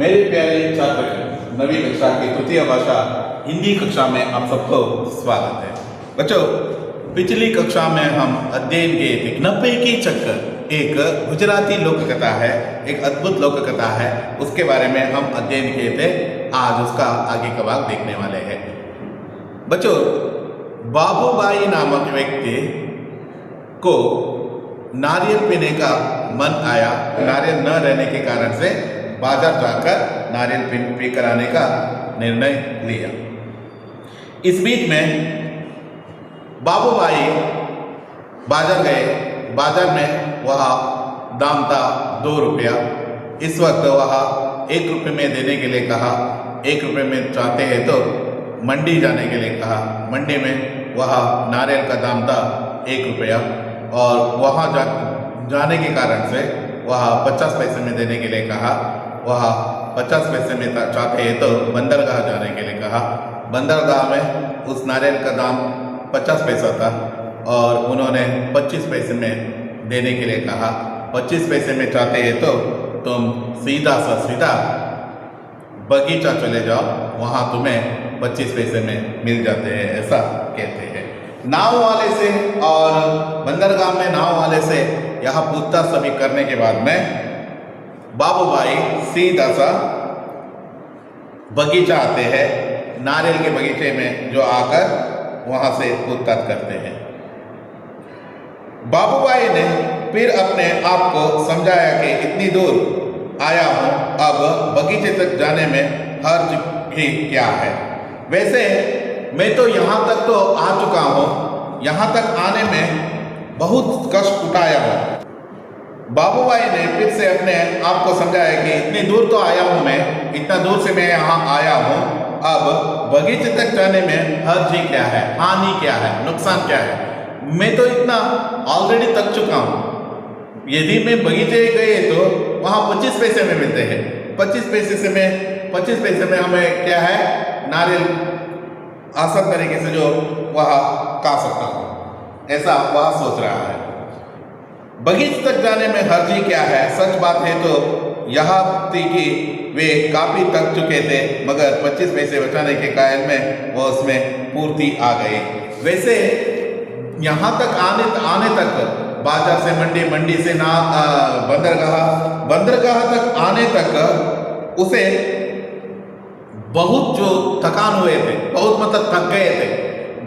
मेरे प्यारे छात्र, नवी कक्षा की तृतीय भाषा हिंदी कक्षा में आप सबको स्वागत है। बच्चों, पिछली कक्षा में हम अध्ययन किए थे नब्बे की चक्कर, एक गुजराती लोक कथा है, एक अद्भुत लोक कथा है, उसके बारे में हम अध्ययन किए थे। आज उसका आगे का भाग देखने वाले हैं। बच्चों, बाबूबाई नामक व्यक्ति को नारियल पीने का मन आया। नारियल न रहने के कारण से बाजार जाकर नारियल पी कर आने का निर्णय लिया। इस बीच में बाबूबाई बाजार गए। बाजार में वहाँ दाम था 2 रुपया। इस वक्त वहाँ 1 रुपये में देने के लिए कहा। 1 रुपये में चाहते हैं तो मंडी जाने के लिए कहा। मंडी में वहाँ नारियल का दाम था 1 रुपया और वहाँ जाने के कारण से वहाँ 50 पैसे में देने के लिए कहा। वहाँ 50 पैसे में चाहते हैं तो बंदरगाह जाने के लिए कहा। बंदरगाह में उस नारियल का दाम 50 पैसा था और उन्होंने 25 पैसे में देने के लिए कहा। 25 पैसे में चाहते हैं तो तुम सीधा सा सीधा बगीचा चले जाओ, वहाँ तुम्हें 25 पैसे में मिल जाते हैं, ऐसा कहते हैं। नाव वाले से और बंदरगाह में नाव वाले से यहाँ पूछताछ सभी करने के बाद में बाबूबाई सीधा सा बगीचा आते हैं। नारियल के बगीचे में जो आकर वहाँ से पूछताछ करते हैं। बाबूबाई ने फिर अपने आप को समझाया कि इतनी दूर आया हूँ, अब बगीचे तक जाने में हर्ज भी क्या है। वैसे मैं तो यहाँ तक तो आ चुका हूँ, यहाँ तक आने में बहुत कष्ट उठाया हूँ। बाबूबाई ने फिर से अपने आप को समझाया कि इतनी दूर तो आया हूँ मैं, इतना दूर से मैं यहाँ आया हूँ, अब बगीचे तक जाने में हर्ज ही क्या है, हानि क्या है, नुकसान क्या है। मैं तो इतना ऑलरेडी थक चुका हूँ। यदि मैं बगीचे गए तो वहाँ 25 पैसे में मिलते हैं। 25 पैसे में हमें क्या है, नारियल आसान तरीके से जो वह खा सकता हूँ, ऐसा वह सोच रहा है। बगीचे तक जाने में हर्ज ही क्या है। सच बात है तो यह थी कि वे काफ़ी थक चुके थे, मगर 25 पैसे बचाने के कायल में वो उसमें पूर्ति आ गई। वैसे यहाँ तक आने तक बाजार से मंडी, मंडी से बंदरगाह तक आने तक उसे बहुत जो थकान हुए थे, बहुत मतलब थक गए थे।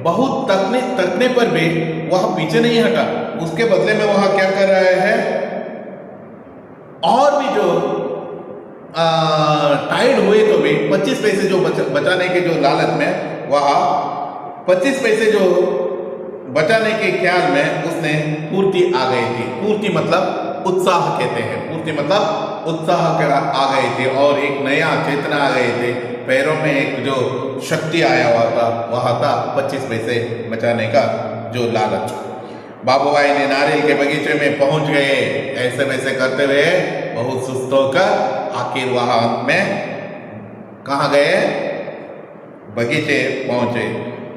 बहुत थकने पर भी वह पीछे नहीं हटा। उसके बदले में वह क्या कर रहे हैं, और भी जो टाइड हुए तो भी 25 पैसे जो बचाने के जो लालच में वह 25 पैसे जो बचाने के ख्याल में उसने पूर्ति आ गई थी। पूर्ति मतलब उत्साह कहते हैं। पूर्ति मतलब उत्साह आ गई थी और एक नया चेतना आ गई थी। पैरों में एक जो शक्ति आया हुआ था वह था 25 पैसे बचाने का जो लालच। बाबूबाई ने नारियल के बगीचे में पहुंच गए। ऐसे वैसे करते हुए बहुत सुस्त होकर आखिर वहां में कहाँ गए, बगीचे पहुंचे।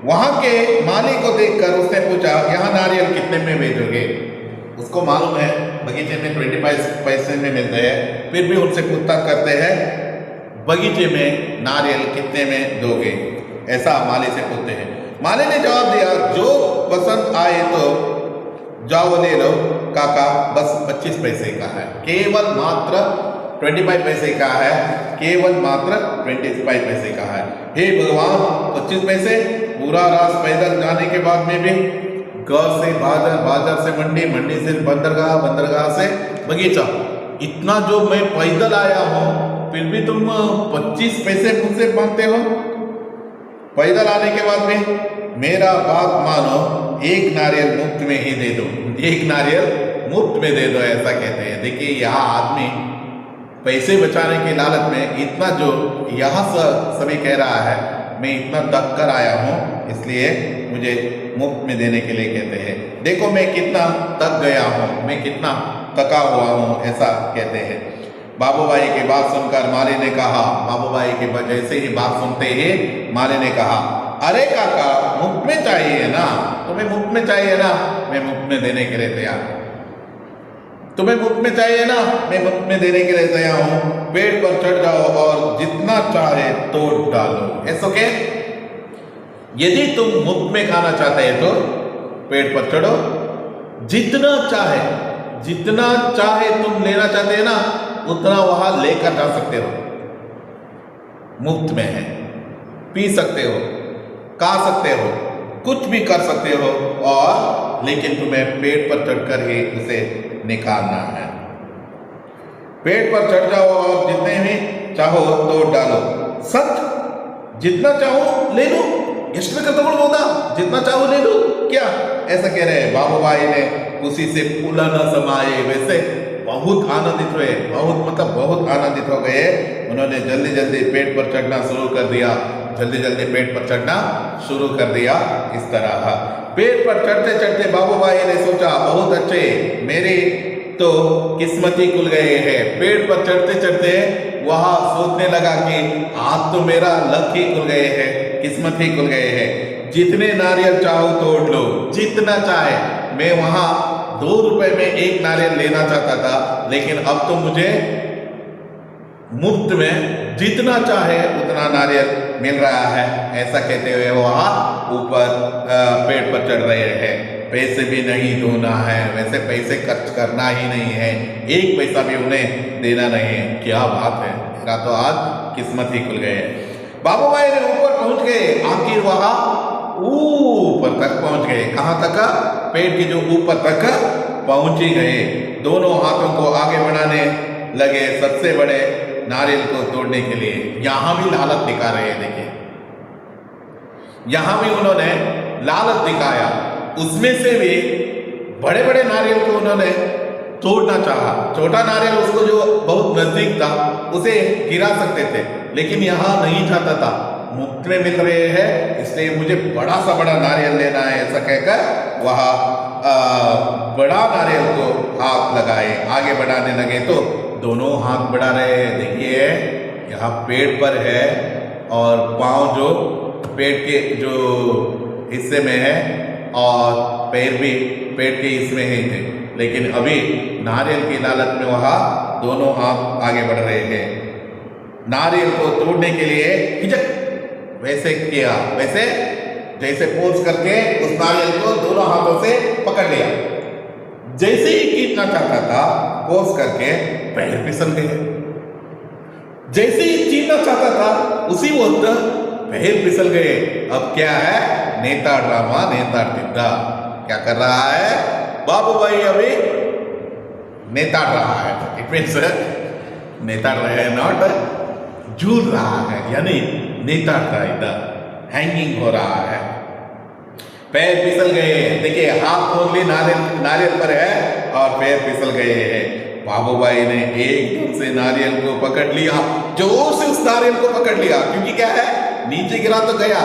वहां के माली को देखकर उसने पूछा, यहाँ नारियल कितने में बेचोगे। उसको मालूम है बगीचे में 25 पैसे में मिलते हैं, फिर भी उनसे पूछताछ करते हैं बगीचे में नारियल कितने में दोगे, ऐसा माली से पूछते हैं। माली ने जवाब दिया, जो पसंद आए तो जाओ ले लो काका, बस 25 पैसे का है, केवल मात्र 25 पैसे का है, केवल मात्र 25 पैसे का है। हे भगवान, 25 पैसे, पूरा रास्ता पैदल जाने के बाद में भी घर से बाजार, बाजार से मंडी, मंडी से बंदरगाह, बंदरगाह से बगीचा, इतना जो मैं पैदल आया हूँ, फिर भी तुम 25 पैसे मुझसे मांगते हो। पैदल आने के बाद में मेरा बात मानो, एक नारियल मुफ्त में ही दे दो, एक नारियल मुफ्त में दे दो, ऐसा कहते हैं। देखिए, यहाँ आदमी पैसे बचाने के लालच में इतना जो यहाँ सभी कह रहा है, मैं इतना थक कर आया हूँ इसलिए मुझे मुफ्त में देने के लिए कहते हैं। देखो मैं कितना थक गया हूँ, मैं कितना थका हुआ हूँ, ऐसा कहते हैं। बाबूबाई की बात सुनकर माली ने कहा, बाबूबाई की जैसे ही बात सुनते ही माली ने कहा, अरे काका, मुफ्त में चाहिए ना, तुम्हें मुफ्त में चाहिए ना, मैं मुफ्त में देने के लिए तैयार हूँ। तुम्हें मुफ्त में चाहिए ना, मैं मुफ्त में देने के लिए तैयार हूं। पेड़ पर चढ़ जाओ और जितना चाहे तोड़ डालो। ऐसा ओके? यदि तुम मुफ्त में खाना चाहते हैं तो पेड़ पर चढ़ो, जितना चाहे तुम लेना चाहते हैं ना, उतना वहां लेकर जा सकते हो। मुफ्त में है, पी सकते हो, खा सकते हो, कुछ भी कर सकते हो, और लेकिन तुम्हें पेड़ पर चढ़कर ही उसे निकालना है। पेड़ पर चढ़ जाओ और जितने भी चाहो तोड़ डालो। सच, जितना चाहो ले लो। ಎಷ್ಟು ಬೇಕಾದ್ರೂ ತಗೊಳ್ಬೋದಾ? जितना चाहो ले लो। क्या ऐसा कह रहे हैं? बाबूभाई ने खुशी से फूला न समाये, वैसे बहुत आनंदित हुए, बहुत आनंदित हो गए। उन्होंने जल्दी जल्दी पेड़ पर चढ़ना शुरू कर दिया, पेड़ पर चढ़ना शुरू कर दिया। इस तरह पेड़ पर चढ़ते चढ़ते बाबूभाई ने सोचा, बहुत अच्छे, मेरी तो किस्मत ही खुल गए हैं। पेड़ पर चढ़ते चढ़ते वहां सोचने लगा कि आज तो मेरा लक ही खुल गए हैं, किस्मत ही खुल गए हैं। जितने नारियल चाहो तोड़ लो, जितना चाहे। मैं वहां 2 रुपए में एक नारियल लेना चाहता था, लेकिन अब तो मुझे मुफ्त में जितना चाहे उतना नारियल मिल रहा है। ऐसा कहते हुए वहां ऊपर पेड़ पर चढ़ रहे हैं। पैसे भी नहीं ढूंढना है, वैसे पैसे खर्च करना ही नहीं है, एक पैसा भी उन्हें देना नहीं है। क्या बात है, मेरा तो आज किस्मत ही खुल गए। बाबूभाई ने ऊपर पहुंच गए, आखिर वहां ऊपर तक पहुंच गए। कहां तक? पेड़ के जो ऊपर तक पहुंच ही गए। दोनों हाथों को आगे बढ़ाने लगे सबसे बड़े नारियल को तोड़ने के लिए। यहां भी लालच दिखा रहे हैं। देखिए, यहां भी उन्होंने लालच दिखाया। उसमें से भी बड़े बड़े नारियल को उन्होंने तोड़ना चाहा। छोटा नारियल उसको जो बहुत नजदीक था उसे गिरा सकते थे, लेकिन यहां नहीं चाहता था। मुफ्त में मिल रहे हैं, इसलिए मुझे बड़ा सा बड़ा नारियल लेना है। ऐसा कहकर वहां बड़ा नारियल को हाथ लगाए, आगे बढ़ाने लगे तो दोनों हाथ बढ़ा रहे हैं। देखिए, यहाँ पेड़ पर है और पांव जो पेड़ के जो हिस्से में है और पैर भी पेड़ के इसमें ही थे, लेकिन अभी नारियल की लालच में वहां दोनों हाथ आगे बढ़ रहे हैं। नारियल को तोड़ने के लिए हिचक वैसे किया, वैसे जैसे पोज करके उस नारियल को दोनों हाथों से पकड़ लिया। जैसे ही खींचना चाहता था, पोज करके पैर फिसल गए। जैसे ही छीनना चाहता था, उसी वक्त पैर फिसल गए। अब क्या है? नेता ड्रामा, नेता टिड्डा क्या कर रहा है? बाबूभाई अभी नेता रहा है। इट मीन्स नेता रहे, नॉट झूल रहा है, यानी नेता का इधर हैंगिंग हो रहा है। पैर फिसल गए। देखिए, हाथ ओनली नारियल पर है और पैर फिसल गए हैं। बाबूभाई ने एकदम से नारियल को पकड़ लिया, जोर से उस नारियल को पकड़ लिया, क्योंकि क्या है, नीचे गिरा तो गया,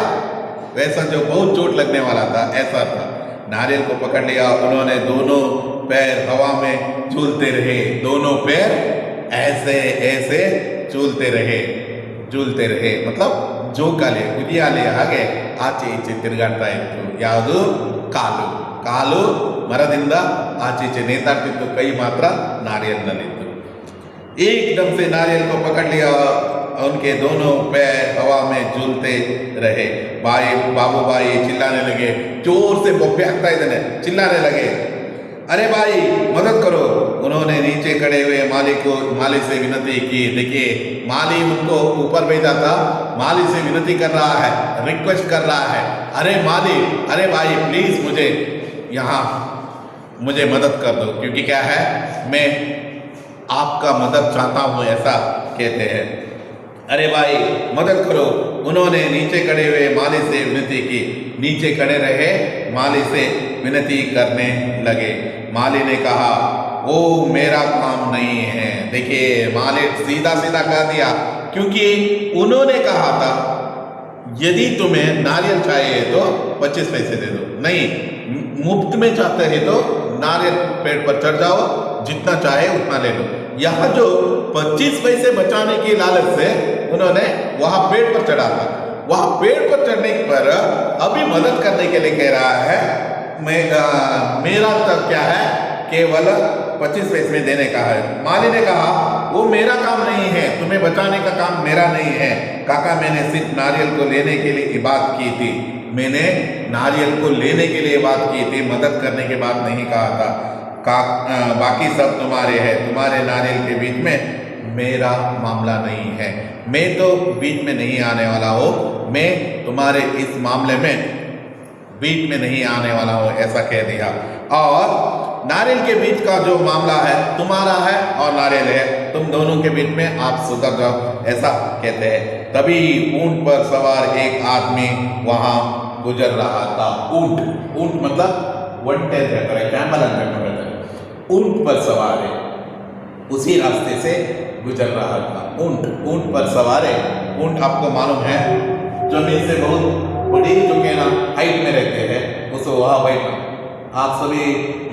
वैसा जो बहुत चोट लगने वाला था ऐसा था। नारियल को पकड़ लिया उन्होंने, दोनों पैर हवा में झूलते रहे, दोनों पैर ऐसे ऐसे झूलते रहे, मतलब ಜೋಕಾಲಿ ಉದಿಯಾಲೆ ಹಾಗೆ ಆಚೆ ಈಚೆ ತಿರುಗಾಡ್ತಾ ಇತ್ತು. ಯಾವುದು? ಕಾಲು ಮರದಿಂದ ಆಚೆ ಈಚೆ ನೇತಾಡ್ತಿತ್ತು, ಕೈ ಮಾತ್ರ नारियलनಲ್ಲಿತ್ತು. एकदम से नारियल को पकड़ लिया, उनके दोनों पैर हवा में झूलते रहे. बाबूभाई चिल्लाने लगे, जोर से बोप्पे हाकता इधर चिल्लाने लगे, अरे भाई मदद करो. उन्होंने नीचे खड़े हुए माली से विनती की. देखिए, माली उनको ऊपर भेजा था, माली से विनती कर रहा है, रिक्वेस्ट कर रहा है, अरे माली, अरे भाई प्लीज मुझे मदद कर दो, क्योंकि क्या है, मैं आपका मदद चाहता हूं, ऐसा कहते हैं. अरे भाई मदद करो. उन्होंने नीचे खड़े हुए माली से विनती की. नीचे खड़े रहे, माली से विनती करने लगे. माली ने कहा, वो मेरा काम नहीं है. देखिए, माली सीधा कह दिया, क्योंकि उन्होंने कहा था यदि तुम्हें नारियल चाहिए तो 25 पैसे दे दो, नहीं मुफ्त में चाहते हैं तो नारियल पेड़ पर चढ़ जाओ, जितना चाहे उतना ले लो. यहाँ जो 25 पैसे बचाने की लालच से उन्होंने वहां पेड़ पर चढ़ा था. वहां पेड़ पर चढ़ने पर अभी मदद करने के लिए कह रहा है, मेरा तब क्या है, केवल 25 पैसे में देने का है। माली ने कहा वो मेरा काम नहीं है, तुम्हें बचाने का काम मेरा नहीं है। काका मैंने सिर्फ नारियल को लेने के लिए बात की थी, मैंने नारियल को लेने के लिए बात की थी, मदद करने की बात नहीं कहा था। बाकी सब तुम्हारे हैं, तुम्हारे नारियल के बीच में मेरा मामला नहीं है, मैं तो बीच में नहीं आने वाला हूँ, मैं तुम्हारे इस मामले में बीच में नहीं आने वाला हूँ, ऐसा कह दिया। और नारियल के बीच का जो मामला है तुम्हारा है और नारियल है, तुम दोनों के बीच में आप सुधर जाओ, ऐसा कहते हैं। तभी ऊंट पर सवार एक आदमी वहां गुजर रहा था। ऊंट, ऊंट मतलब वंटे रहता है, कैमल रहता है, ऊंट पर सवार है, उसी रास्ते से गुजर रहा था। ऊंट, ऊंट पर सवार है। ऊंट आपको मालूम है जमीन से बहुत बड़ी जो के ना हाइट में रहते हैं, उसको वहाँ बैठना। आप सभी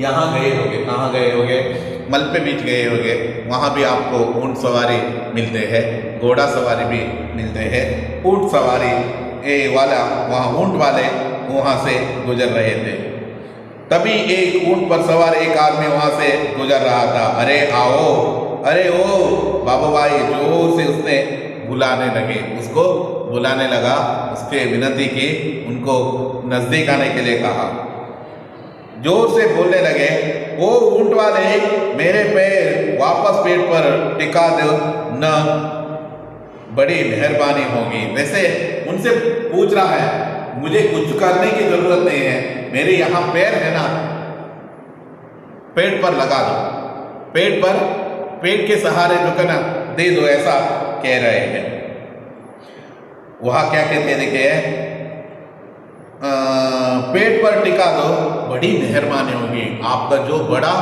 यहाँ गए होंगे, कहाँ गए होंगे, मलपे बीच गए होंगे, वहाँ भी आपको ऊंट सवारी मिलते हैं, घोड़ा सवारी भी मिलते हैं। ऊंट सवारी वाला वहाँ ऊंट वाले वहाँ से गुजर रहे थे। तभी एक ऊंट पर सवार एक आदमी वहाँ से गुजर रहा था। अरे आओ, अरे ओ बाबू भाई, जोर से उसने बुलाने लगे, उसको बुलाने लगा, उसके विनती की, उनको नजदीक आने के लिए कहा, जोर से बोलने लगे, ओ ऊंट वाले, मेरे पैर वापस पेट पर टिका दो न, बड़ी मेहरबानी होगी। वैसे उनसे पूछ रहा है, मुझे कुछ करने की जरूरत नहीं है, मेरे यहाँ पैर है ना, पेट पर लगा दो, पेट पर, पेट के सहारे जो करना दे दो, ऐसा कह रहे हैं। वहाँ क्या कहते हैं देखिए, पेट पर टिका दो, बड़ी मेहरबानी होगी, आपका जो बड़ा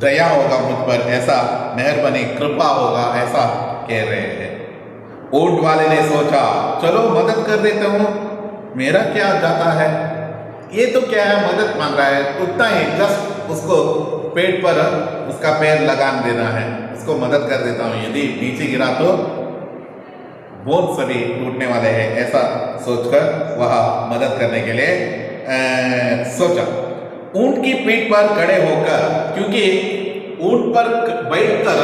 दया होगा मुझ पर, ऐसा मेहरबानी कृपा होगा, ऐसा कह रहे हैं। ऊंट वाले ने सोचा, चलो मदद कर देता हूँ, मेरा क्या जाता है, ये तो क्या है, मदद मांग रहा है, उतना ही जस्ट उसको पेट पर उसका पैर लगान देना है, उसको मदद कर देता हूँ, यदि नीचे गिरा तो बोन सभी टूटने वाले हैं, ऐसा सोचकर वह मदद करने के लिए सोचा। ऊंट की पीठ पर खड़े होकर, क्योंकि ऊंट पर बैठकर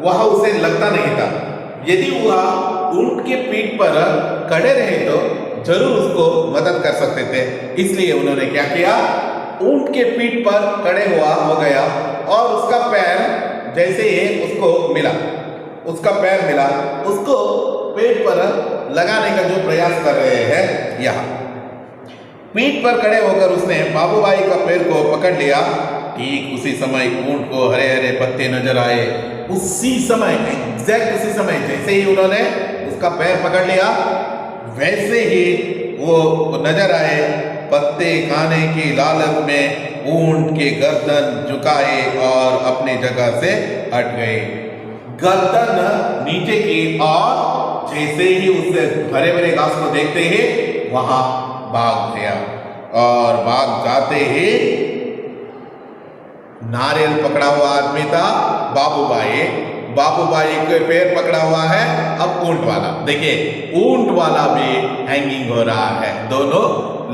वह उसे लगता नहीं था, यदि वह ऊंट के पीठ पर खड़े रहे तो जरूर उसको मदद कर सकते थे। इसलिए उन्होंने क्या किया, ऊंट के पीठ पर खड़े हो गया और उसका पैर जैसे ही उसको मिला, उसका पैर मिला, उसको पेट पर लगाने का जो प्रयास कर रहे हैं। यहाँ पीठ पर खड़े होकर उसने बाबूभाई का पैर को पकड़ लिया। ठीक उसी समय ऊंट को हरे हरे पत्ते नजर आए, उसी समय, एग्जैक्ट उसी समय, जैसे ही उन्होंने उसका पैर पकड़ लिया वैसे ही वो नजर आए, पत्ते खाने की लालच में ऊंट के गर्दन झुकाए और अपनी जगह से हट गए, गर्दन नीचे की, और जैसे ही उससे भरे भरे घास को देखते ही वहां भाग गया, और भाग जाते ही नारियल पकड़ा हुआ आदमी था बाबूभाई, बाबूभाई के पैर पकड़ा हुआ है अब ऊंट वाला। देखिए ऊंट वाला भी हैंगिंग हो रहा है, दोनों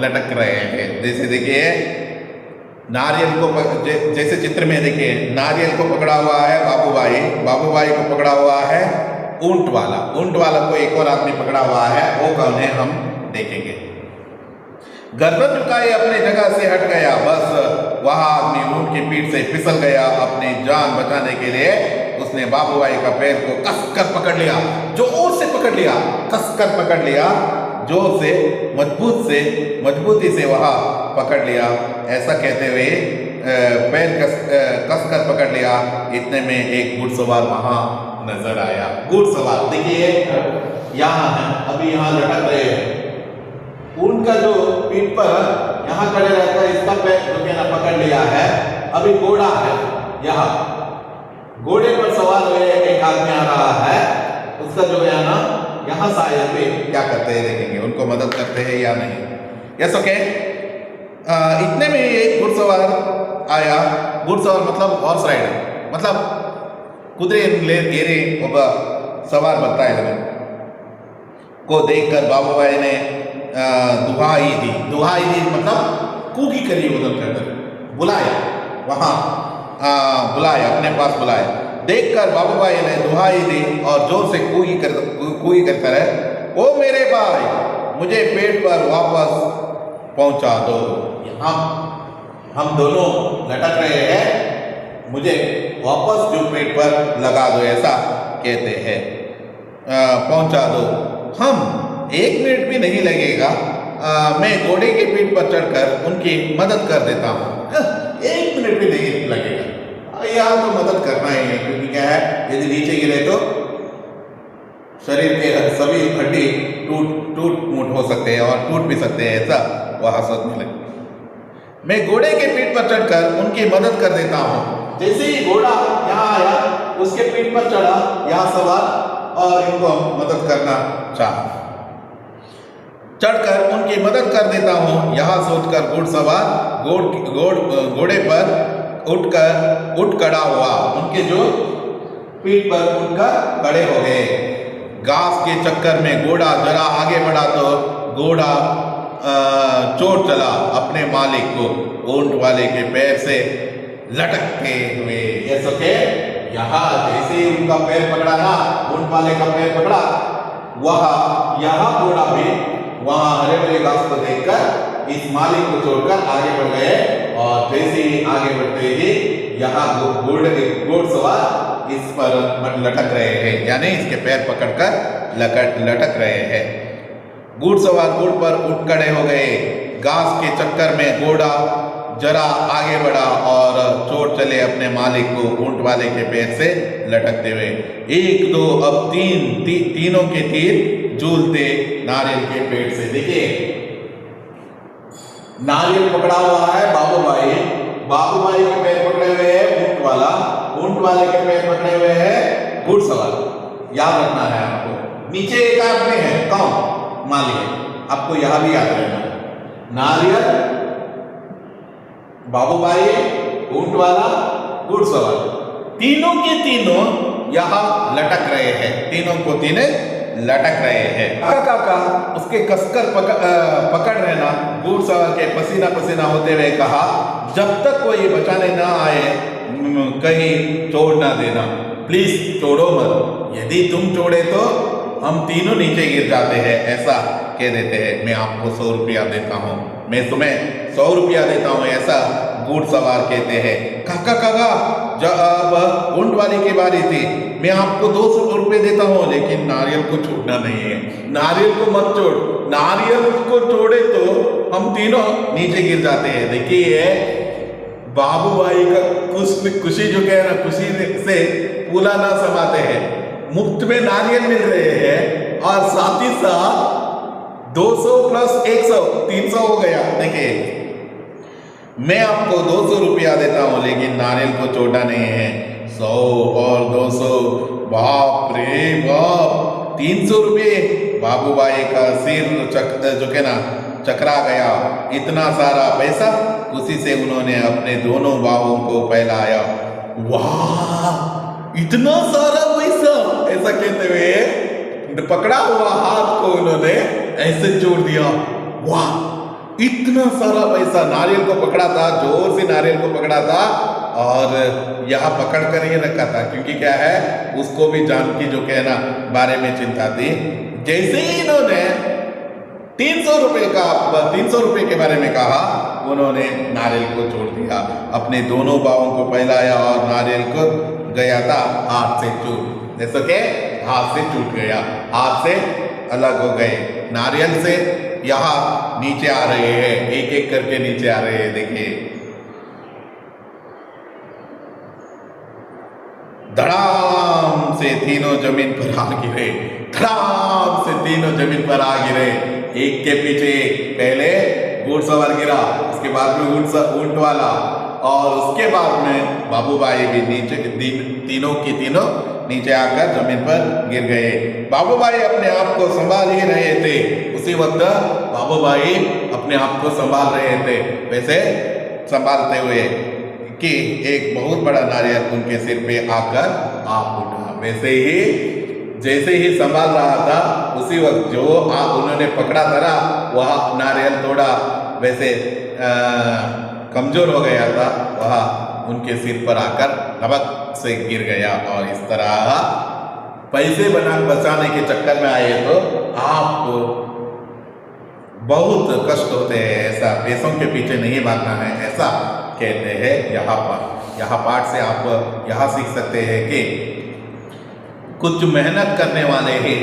लटक रहे हैं। जैसे देखिए नारियल को जैसे चित्र में देखिए, नारियल को पकड़ा हुआ है बाबूभाई, बाबूभाई को पकड़ा हुआ है ऊंट वाला, ऊंट वाला को एक और आदमी पकड़ा हुआ है, वो कौन है हम देखेंगे। गर्दन झुकाए अपने जगह से हट गया, बस वह आदमी ऊंट की पीठ से फिसल गया। अपनी जान बचाने के लिए उसने बाबूभाई का पैर को कसकर पकड़ लिया, जोर से पकड़ लिया, कसकर पकड़ लिया, जोर से, मजबूती से वह पकड़ लिया। ऐसा कहते हुए पैर कसकर पकड़ लिया। इतने में एक घुड़सवार वहां नजर आया। घुड़सवार देखिए यहाँ है, अभी यहाँ लटक रहे हैं, ऊंट का जो पीठ पर यहाँ खड़े रहकर इसका पैर जो है ना पकड़ लिया है। अभी घोड़ा है, यहाँ घोड़े पर सवार हुए एक आदमी आ रहा है, उसका जो है ना यहाँ शायद पे क्या करते हैं देखेंगे, उनको मदद करते हैं या नहीं। Yes okay. इतने में एक घुड़सवार आया, घुड़सवार मतलब हॉर्स राइडर, मतलब कुदरे गेरे सवार बनता है को देखकर बाबूभाई ने दुहाई दी, दुहाई दी मतलब कूकी करी, उधर कर बुलाया वहाँ बुलाए, अपने पास बुलाए। देखकर बाबूभाई ने दुहाई दी और जोर से कूई करता रहे, ओ मेरे भाई, मुझे पेट पर वापस पहुंचा दो। यहाँ हम दोनों लटक रहे हैं, मुझे वापस जो पेट पर लगा दो, ऐसा कहते हैं। पहुंचा दो, हम 1 मिनट भी नहीं लगेगा, मैं घोड़े की पीठ पर चढ़कर उनकी मदद कर देता हूँ। 1 मिनट भी नहीं लगेगा, यहाँ तो मदद करना ही है, क्योंकि क्या है, यदि नीचे गिरे तो शरीर के सभी हड्डी टूट मूट हो सकते हैं और टूट भी सकते हैं, ऐसा वह सोचने लगे। मैं घोड़े के पीठ पर चढ़कर उनकी मदद कर देता हूँ। जैसे ही घोड़ा यहाँ आया, उसके पीठ पर चढ़ा, यहाँ सवार, और इनको मदद करना चाहा। चढ़कर उनकी मदद कर देता हूँ, यहाँ सोचकर घुड़सवार घोड़े पर उठ खड़ा हुआ। उनके जो पीठ पर उठकर खड़े हो गए। घास के चक्कर में घोड़ा जरा आगे बढ़ा तो घोड़ा चोट चला अपने मालिक को ऊंट वाले के पैर से लटकते हुए। ऐसे यहाँ जैसे ही उनका पैर पकड़ा ना, ऊंट वाले का पैर पकड़ा, वह यहाँ घोड़ा भी वहाँ हरे भरे घास को देखकर इस मालिक को छोड़कर आगे बढ़ गए। और जैसे ही आगे बढ़ते ही यहाँ घोड़सवार इस पर लटक रहे हैं, यानी इसके पैर पकड़कर लटक रहे हैं। घुड़सवार घोड़ पर उठ खड़े हो गए। घास के चक्कर में घोड़ा जरा आगे बढ़ा और चोट चले अपने मालिक को ऊंट वाले के पैर से लटकते हुए। 1 2 अब तीनों के तीर झूलते नारियल के पेड़ से। देखिए, नारियल पकड़ा हुआ है बाबूभाई के पैर पकड़े हुए है ऊंट वाले के पैर पकड़े हुए है घुड़सवार। याद रखना है आपको। नीचे एक आदमी है, कौन? मालिक। आपको यहां भी याद रहना, नारियल, बाबूभाई, ऊंट वाला, घुड़सवार, तीनों के तीनों यहां लटक रहे हैं। तीनों को तीन लटक रहे हैं। काका उसके कसकर पकड़ रहना। घुड़सवार के पसीना पसीना होते हुए कहा, जब तक कोई बचाने ना आए कहीं छोड़ ना देना, प्लीज छोड़ो मत। यदि तुम छोड़े तो हम तीनों नीचे गिर जाते हैं, ऐसा कह देते हैं। मैं आपको 100 रुपया देता हूँ, मैं तुम्हें 100 रुपया देता हूँ, ऐसा घुड़सवार कहते हैं। काका जब ऊंट वाली की बारी थी, मैं आपको 200 रुपये देता हूँ, लेकिन नारियल को छोड़ना नहीं है। नारियल को मत छोड़, नारियल को छोड़े तो हम तीनों नीचे गिर जाते हैं। देखिए, बाबूभाई का खुशी जो है ना, खुशी से पूला ना समाते हैं। मुफ्त में नारियल मिल रहे हैं और साथ ही साथ 200 प्लस 100 300 हो गया। देखिए, मैं आपको 200 रुपया देता हूं, लेकिन नारियल को छोड़ना नहीं है। 100 और 200, बाप रे बाप, 300 रुपये। बाबूभाई का सिर जो के ना चकरा गया। इतना सारा पैसा, उसी से उन्होंने अपने दोनों बाहों को फैलाया। वाह, इतना सारा पैसा, ऐसा कहते हुए पकड़ा हुआ हाथ को उन्होंने ऐसे जोड़ दिया। वाह, इतना सारा पैसा। नारियल को पकड़ा था, जोर से नारियल को पकड़ा था और यहाँ पकड़ कर ही रखा था, क्योंकि क्या है, उसको भी जान की जो कहना बारे में चिंता थी। जैसे ही इन्होंने 300 रुपये के बारे में कहा, उन्होंने नारियल को छोड़ दिया, अपने दोनों बाहों को फैलाया और नारियल को गया था हाथ से टूट। जैसे कि हाथ से टूट गया, हाथ से अलग हो गए। नारियल से यहाँ नीचे आ रहे हैं, एक एक करके नीचे आ रहे हैं। देखिए, धड़ाम से तीनों जमीन पर आ गिरे। धड़ाम से तीनों जमीन पर आ गिरे, एक के पीछे एक। पहले घुड़सवार गिरा, उसके बाद में ऊंट वाला, और उसके बाद में बाबूभाई भी नीचे, तीनों की तीनों नीचे आकर जमीन पर गिर गए। बाबूभाई अपने आप को संभाल ही रहे थे। उसी वक्त बाबूभाई अपने आप को संभाल रहे थे। वैसे संभालते हुए कि एक बहुत बड़ा नारियल उनके सिर पे आकर आ उठा। वैसे ही जैसे ही संभाल रहा था, उसी वक्त जो उन्होंने पकड़ा था वह नारियल थोड़ा वैसे कमजोर हो गया था, वह उनके सिर पर आकर लपक से गिर गया। और इस तरह पैसे बचाने के चक्कर में आए तो आपको बहुत कष्ट होते हैं। ऐसा पैसों के पीछे नहीं भागना है, ऐसा कहते हैं यहाँ पर। यहाँ पाठ से आप यहाँ सीख सकते हैं कि कुछ मेहनत करने वाले ही,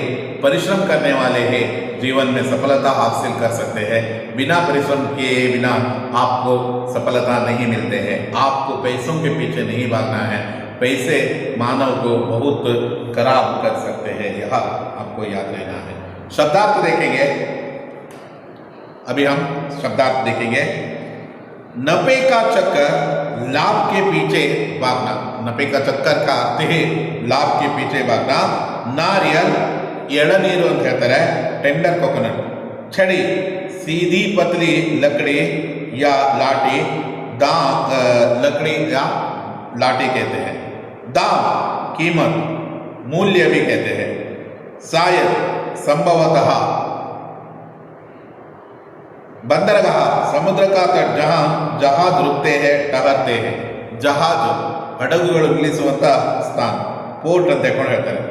परिश्रम करने वाले ही जीवन में सफलता हासिल कर सकते हैं। बिना परिश्रम किए बिना आपको सफलता नहीं मिलते हैं। आपको पैसों के पीछे नहीं भागना है। पैसे मानव को बहुत खराब कर सकते हैं, यह आपको याद रहना है। शब्दार्थ देखेंगे, अभी हम शब्दार्थ देखेंगे। नफे का चक्कर लाभ के पीछे भागना। नफे का चक्कर का अर्थ है लाभ के पीछे भागना। नारियल एळनीरु ಅಂತ ಹೇಳ್ತಾರೆ, टेंडर कोकोनट। छड़ी सीधी पतली लकड़ी या लाठी, लकड़ी या लाठी कहते हैं। दाम कीमत, मूल्य भी कहते हैं। शायद संभवतः। बंदरगाह समुद्र का तट जहां जहाज रुकते हैं, ठहरते हैं। जहाज ಹಡಗುಗಳು ನಿಲ್ಲಿಸುವಂತ ಸ್ಥಾನ, पोर्ट ಅಂತ ಹೇಳ್ತಾರೆ।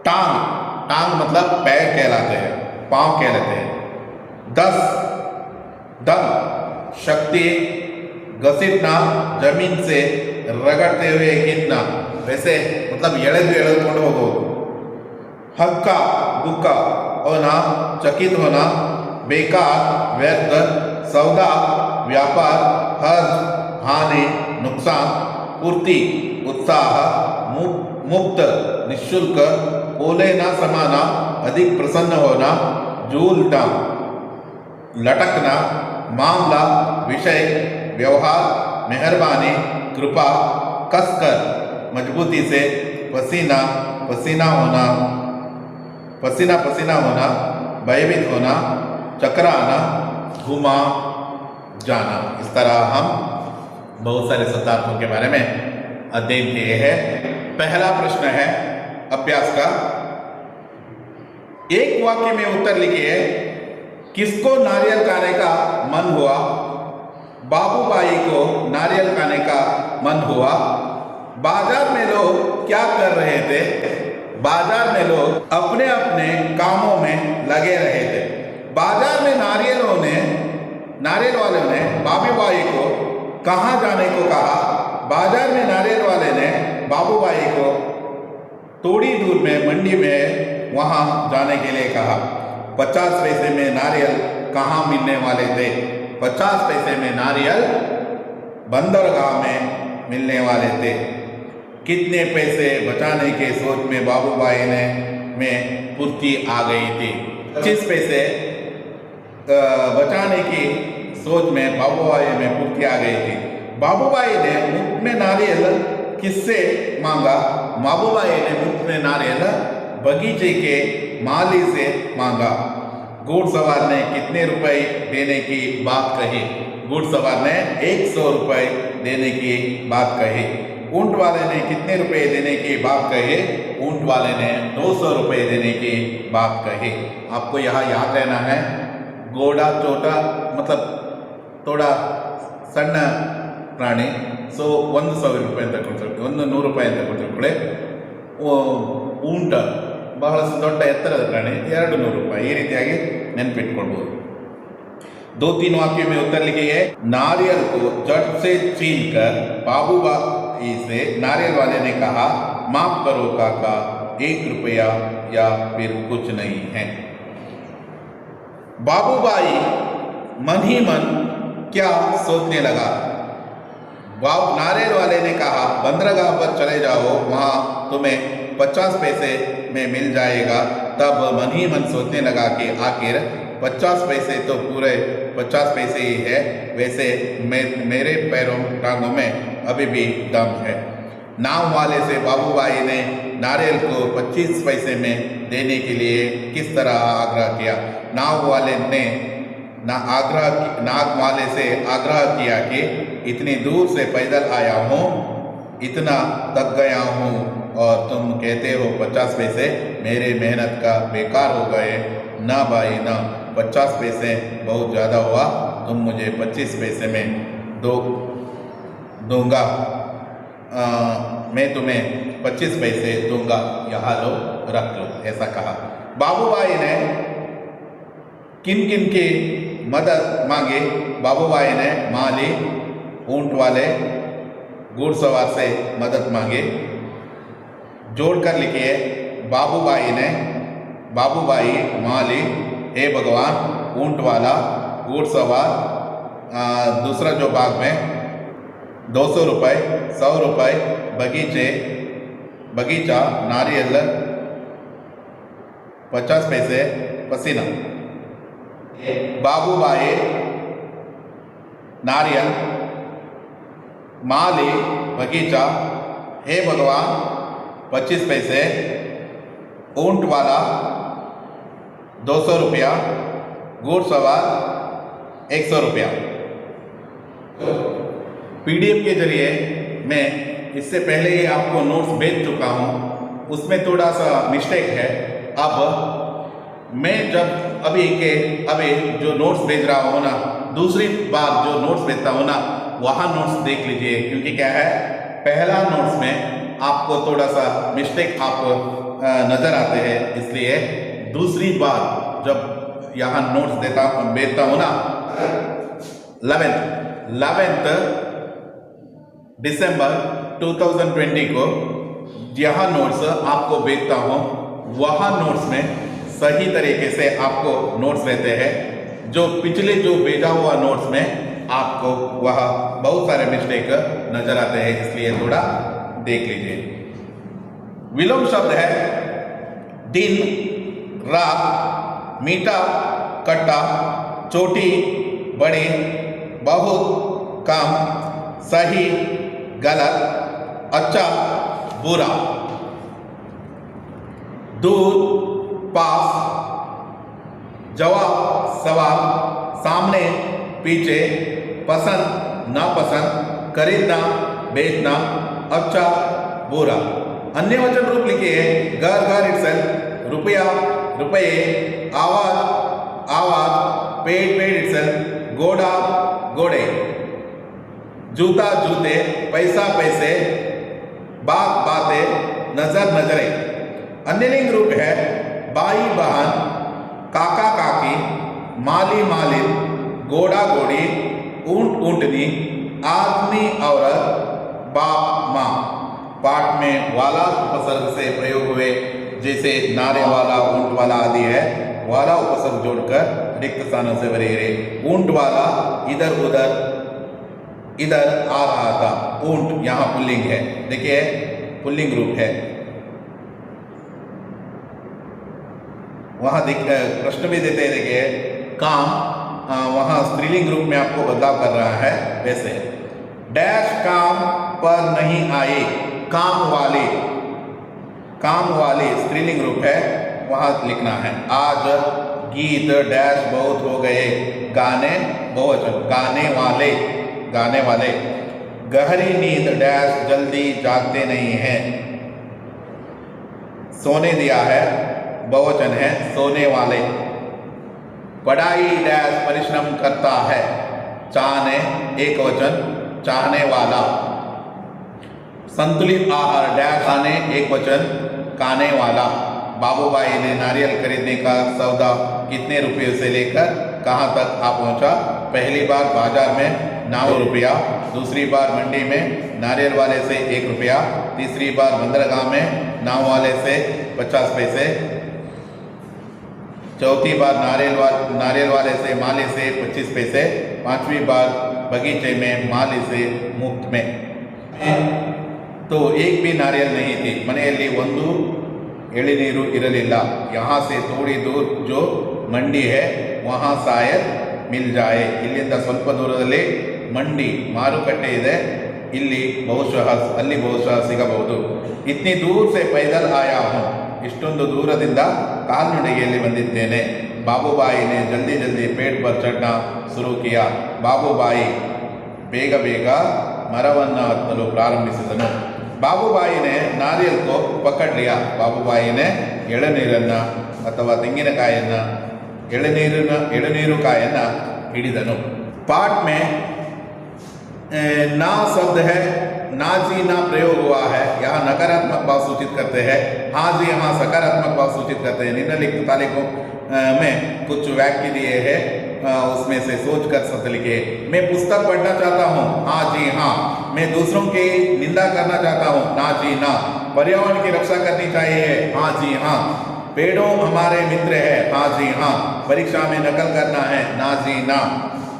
टांग, टांग मतलब पैर कहलाते हैं, पांव कहलाते हैं। 10 दम शक्ति, घसीटना, जमीन से रगड़ते हुए गिरना, वैसे मतलब ಎಳೆದುಕೊಂಡು ಹೋಗೋದು। हक्का गुक्का होना, चकित होना, बेकार व्यर्थ, सौदा व्यापार, हर्ज हानि नुकसान, पूर्ति उत्साह, मुक्त निःशुल्क, ओले न समाना, अधिक प्रसन्न होना, झूलना लटकना, मामला विषय व्यवहार, मेहरबानी कृपा, कसकर मजबूती से, पसीना पसीना होना, पसीना पसीना होना, भयभीत होना, चकराना, घुमा जाना। इस तरह हम बहुत सारे शब्दार्थों के बारे में अध्ययन किए हैं। पहला प्रश्न है अभ्यास का, एक वाक्य में उत्तर लिखिए। किसको नारियल खाने का मन हुआ? बाबूबाई को नारियल खाने का मन हुआ। बाजार में लोग क्या कर रहे थे? बाजार में लोग अपने अपने कामों में लगे रहे थे। बाजार में नारियल वाले ने बाबूबाई को कहाँ जाने को कहा? बाजार में नारियल वाले ने बाबूबाई को थोड़ी दूर में मंडी में वहाँ जाने के लिए कहा। 50 पैसे में नारियल कहाँ मिलने वाले थे? 50 पैसे में नारियल बंदरगाह में मिलने वाले थे। कितने पैसे बचाने के सोच में बाबूबाई में पूर्ति आ गई थी? 25 पैसे बचाने की सोच में बाबूबाई में पूर्ति आ गई थी। बाबूबाई ने मुफ्त में नारियल किससे मांगा? बाबूबाई ने मुफ्त में नारियल बगीचे के माली से मांगा। घुड़सवार ने कितने रुपए देने की बात कही? घुड़सवार ने 100 रुपए देने की बात कही। ऊंट वाले ने कितने रुपए देने की बात कही? ऊंट वाले ने 200 रुपए देने की बात कही। आपको यहाँ याद रहना है, घोड़ा छोटा मतलब थोड़ा ಸಣ್ಣ ಪ್ರಾಣಿ, ಸೊ 1,000 ರೂಪಾಯಿ ಅಂತ ಕೊಡ್ತಾರೆ, 100 ರೂಪಾಯಿ ಅಂತ ಕೊಡ್ತಾರೆ. ಊಂಟ ಬಹಳಷ್ಟು ದೊಡ್ಡ ಎತ್ತರದ ಪ್ರಾಣಿ, 200 ರೂಪಾಯಿ. ಈ ರೀತಿಯಾಗಿ ನೆನಪಿಟ್ಕೊಳ್ಬೋದು. 2-3 वाक्य में उत्तर लिखिए। नारियल को झट से छीन कर बाबूबाई से नारियल वाले ने कहा, माफ करो काका, 1 रुपया या फिर कुछ नहीं है। बाबूबाई मन ही मन क्या सोचने लगा? नारियल वाले ने कहा, बंदरगाह पर चले जाओ, वहाँ तुम्हें 50 पैसे में मिल जाएगा। तब मन ही मन सोचने लगा कि आखिर 50 पैसे तो पूरे 50 पैसे ही है, वैसे मेरे पैरों टांगों में अभी भी दम है। नाव वाले से बाबूबाई ने नारियल को 25 पैसे में देने के लिए किस तरह आग्रह किया? नाव वाले से आग्रह किया कि इतनी दूर से पैदल आया हूँ, इतना थक गया हूँ और तुम कहते हो 50 पैसे, मेरे मेहनत का बेकार हो गए। ना भाई ना, 50 पैसे बहुत ज़्यादा हुआ, तुम मुझे 25 पैसे में दो। दूंगा, मैं तुम्हें 25 पैसे दूंगा, यहाँ लो रख लो, ऐसा कहा। बाबूभाई ने किन किन की मदद मांगी? बाबूभाई ने माली, ऊंट वाले, घुड़सवार से मदद मांगी। जोड़कर लिखिए, बाबूभाई माली, हे भगवान, ऊंट वाला, घुड़सवार, दूसरा जो भाग में 200 रुपये, 100 रुपये, बगीचा, नारियल 50 पैसे, पसीना। बाबूभाई नारियल, माली बगीचा, हे भगवान 25 पैसे, ऊंट वाला 200 रुपया, घुड़सवार 100 रुपया। पीडीएफ के जरिए मैं इससे पहले ही आपको नोट्स भेज चुका हूँ, उसमें थोड़ा सा मिस्टेक है। अब मैं जब अभी जो नोट्स भेज रहा हूँ ना, दूसरी बार जो नोट्स भेजता हूँ ना, वहाँ नोट्स देख लीजिए, क्योंकि क्या है, पहला नोट्स में आपको थोड़ा सा मिस्टेक आप नज़र आते हैं, इसलिए दूसरी बार जब यहाँ नोट्स भेजता हूँ ना, 11 दिसंबर 2020 को यहाँ नोट्स आपको भेजता हूँ, वहाँ नोट्स में सही तरीके से आपको नोट्स रहते हैं। जो पिछले जो भेजा हुआ नोट्स में आपको वहाँ बहुत सारे मिस्टेक नजर आते हैं, इसलिए थोड़ा देख लीजिए। विलोम शब्द है दिन, रात, मीठा, खट्टा, छोटी, बड़ी, बहुत, कम, सही, गलत, अच्छा, बुरा। दूर, पास, जवाब, सवाल, सामने, पीछे, पसंद, नापसंद, खरीदना, बेचना, अच्छा, बुरा। अन्य वचन रूप लिखिए, घर, इटसेल्फ, रुपया, रुपये, आवाज, पेड़, इटसेल्फ, घोड़ा, घोड़े, जूता, जूते, पैसा, पैसे, बात, बातें, नजर, नजरें। अन्य लिंग रूप है भाई, बहन, काका, काकी, माली, मालिन, घोड़ा, घोड़ी, ऊंट, ऊंटनी, आदमी, औरत, बाप, माँ। पाठ में वाला उपसर्ग से प्रयोग हुए, जैसे नारे वाला, ऊंट वाला आदि है, वाला उपसर्ग जोड़कर रिक्त स्थानों से भरे रहे। ऊंट वाला इधर आ रहा था, ऊंट यहाँ पुल्लिंग है, देखिए पुल्लिंग रूप है। वहाँ प्रश्न भी देते हैं, देखिए काम, वहाँ स्त्रीलिंग रूप में आपको बदलाव कर रहा है। वैसे डैश काम पर नहीं आए, काम वाले स्त्रीलिंग रूप है, वहाँ लिखना है। आज गीत डैश बहुत हो गए, गाने बहुवचन, गाने वाले। गहरी नींद डैश जल्दी जागते नहीं हैं, सोने दिया है, बहुवचन है, सोने वाले। पढ़ाई डैश परिश्रम करता है, चाहने, एक वचन, चाहने वाला। संतुलित आहार डैश खाने, एक वचन, खाने वाला। बाबूभाई ने नारियल खरीदने का सौदा कितने रुपये से लेकर कहाँ तक आ पहुँचा? पहली बार बाजार में 9 रुपया, दूसरी बार मंडी में नारियल वाले से 1 रुपया, तीसरी बार बंदरगाह में नाव वाले से 50 पैसे, चौथी बार नारियल वाले से माली से 25 पैसे, पांचवी बार बगीचे में माली से मुफ्त में। तो एक भी नारियल नहीं थी, ಮನೆಯಲ್ಲಿ ಒಂದು ಎಳೆನೀರು ಇರಲಿಲ್ಲ। यहाँ से थोड़ी दूर जो मंडी है वहाँ शायद मिल जाए, ಇಲ್ಲಿಂದ ಸ್ವಲ್ಪ ದೂರದಲ್ಲಿ ಮಂಡಿ ಮಾರುಕಟ್ಟೆ ಇದೆ, ಇಲ್ಲಿ ಅಲ್ಲಿ ಬಹುಶಃ ಸಿಗಬಹುದು। इतनी दूर से पैदल आया हूँ, इष्टೊಂದು दूरದಿಂದ ಕಾಲ್ನಡಿಗೆಯಲ್ಲಿ ಬಂದಿದ್ದೇನೆ। बाबूभाई ने जल्दी जल्दी पेड़ पर चढ़ना शुरू किया। बाबूभाई ಬೇಗ ಬೇಗ ಮರವನ್ನು ಹತ್ತಲು ಪ್ರಾರಂಭಿಸಿದನು। बाबूभाई ने नारियल को पकड़ लिया। बाबूभाई ने ಎಳನೀರನ್ನು ಅಥವಾ ತೆಂಗಿನಕಾಯಿಯನ್ನು ಎಳನೀರು ಕಾಯನ್ನು ಹಿಡಿದನು। पाठ में ना शब्द है, ना जी ना प्रयोग हुआ है, यहाँ नकारात्मक भाव सूचित करते हैं। हाँ जी हाँ सकारात्मक भाव सूचित करते हैं। निम्नलिखित तालिकों में कुछ वाक्य दिए हैं, उसमें से सोच कर शब्द लिखे। मैं पुस्तक पढ़ना चाहता हूँ, हाँ जी हाँ। मैं दूसरों की निंदा करना चाहता हूँ, ना जी ना। पर्यावरण की रक्षा करनी चाहिए, हाँ जी हाँ। पेड़ों हमारे मित्र है, हाँ जी हाँ। परीक्षा में नकल करना है, ना जी ना।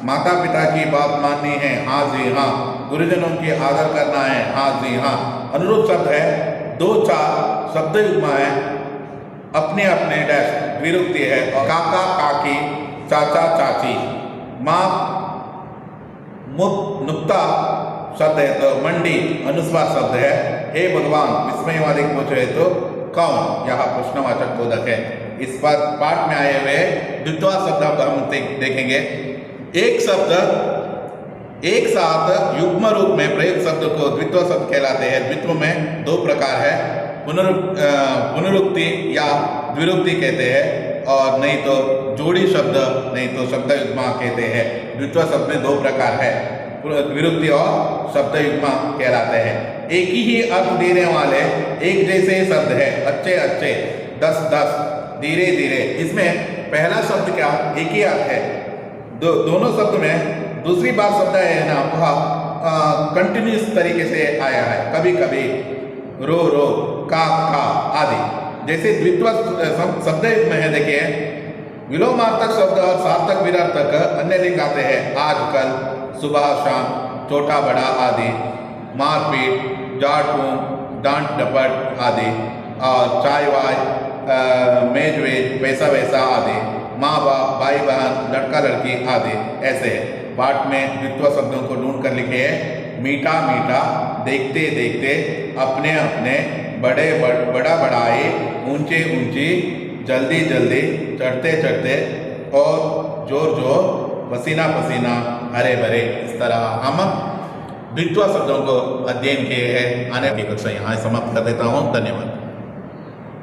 माता पिता की बात माननी है, हाँ जी हाँ। गुरुजनों की आदर करना है, हाँ जी हाँ। अनुरूप शब्द है, दो चार शब्द युग्म है, अपने अपने डैश विरुक्ति है, और काका काकी चाचा चाची। माँ मुख नुक्ता शब्द है तो मंडी अनुस्वार शब्द है। हे भगवान विस्मयवादी पूछे तो कौन, यहाँ प्रश्नवाचक बोधक है। इस पर पाठ में आए हुए द्वित्वा शब्द हम देखेंगे। एक शब्द एक साथ युग्म रूप में प्रयुक्त शब्द को द्वित्व शब्द कहलाते हैं। द्वित्व में दो प्रकार है, पुनरुक्ति या द्विरुक्ति कहते हैं, और नहीं तो जोड़ी शब्द, नहीं तो शब्द युग्म कहते हैं। द्वित्व शब्द में दो प्रकार है, द्विरुक्ति और शब्द युग्म कहलाते हैं। एक ही अर्थ देने वाले एक जैसे शब्द है, अच्छे अच्छे, दस दस, धीरे धीरे। इसमें पहला शब्द क्या एक ही अर्थ है, दोनों शब्द में दूसरी बार शब्द है ना वह कंटिन्यूस तरीके से आया है। कभी कभी रो रो, का आदि। जैसे द्वित्व शब्द में है, देखिए विलोमार्थक शब्द और सार्थक विरार्थक अन्य लिंग आते हैं। आज कल, सुबह शाम, छोटा बड़ा आदि। मारपीट, जाट फूंक, डांट डपट आदि। और चाय वाय, मेज वेज, पैसा वैसा आदि। माँ बाप, भाई बहन, लड़का लड़की आदि। ऐसे पाठ में द्वित्व शब्दों को ढूंढ कर लिखे हैं। मीठा मीठा, देखते देखते, अपने अपने, बड़ा बड़ाई, ऊंचे ऊंची, जल्दी जल्दी, चढ़ते चढ़ते, और जोर जोर, पसीना पसीना, हरे भरे। इस तरह हम द्वित्व शब्दों को अध्ययन किए हैं। आने की कक्षा यहाँ समाप्त कर देता हूँ। धन्यवाद।